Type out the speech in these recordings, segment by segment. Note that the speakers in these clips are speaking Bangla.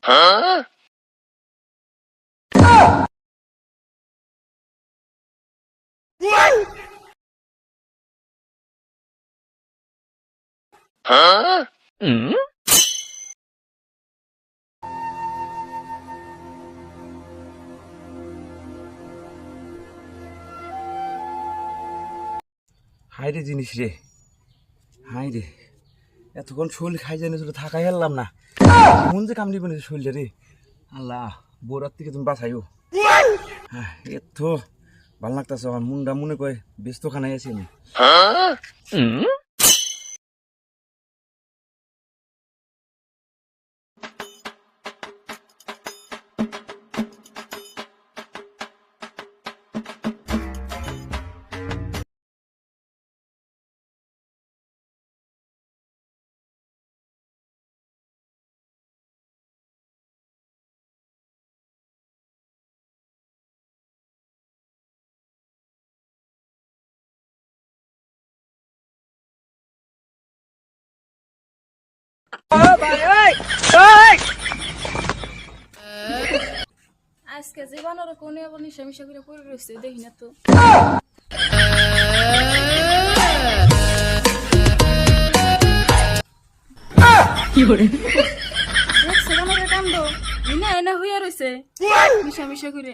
হাই রে জিনিস রে, হাই রে, এতক্ষণ শরীর খাই জানি থাকাই হারলাম না। মন যে কামড়ি বানিয়েছে শরীরে রে। আল্লাহ, বোরার থেকে তুমি বাঁচাইও। হ্যাঁ, এত ভাল লাগতেছে আমার মুন্ডা, মনে কয় ব্যস্ত খানাই আছি আমি। আজকে জীবনের কোনে আবার নিশামিশা করে পড়ে রয়েছে দেখি না তো। দেখছে বানরের কাণ্ড, ইনা এনা হইয়া রয়েছে নিশামিশা করে।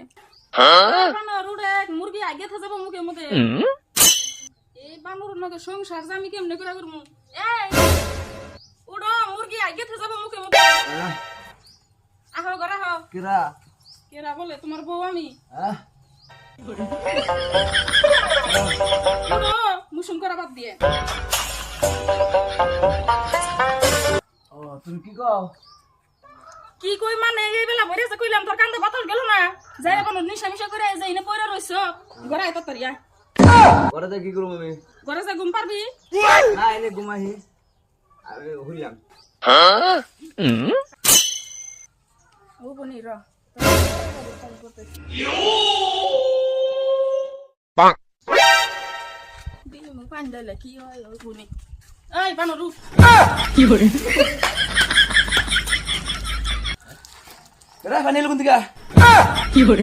বানর উড়ে মুরগি আগে থা যাবো মুখে মুখে। এই বানর নকে সংসার আমি কেমনে করে করবো? এই উড়ো, মুরগি আগে থা যাবো মুখে মুখে। আহ গরা হ কিরা কেরা বলে তোমার বউ আমি। মুসুম করা বাদ দিয়ে তুমি কি কও? কি কই মানে এই বেলা ভরে কইলাম তোর কান্দে বাতাস গেল না, যাই এখন নিশামিশা করে যাই না পয়রা রইছ গড়াই তাড়াতাড়ি আয়। ঘরে যা কি করব আমি? ঘরে যা ঘুম পারবি না, এনে ঘুমাহি আমি হইলাম। ও বনি র দিন মু পান দিলে কি হয় ও বনি। এই বানরু কি করে এরা ফাইনাল কোন দিকে? কি করে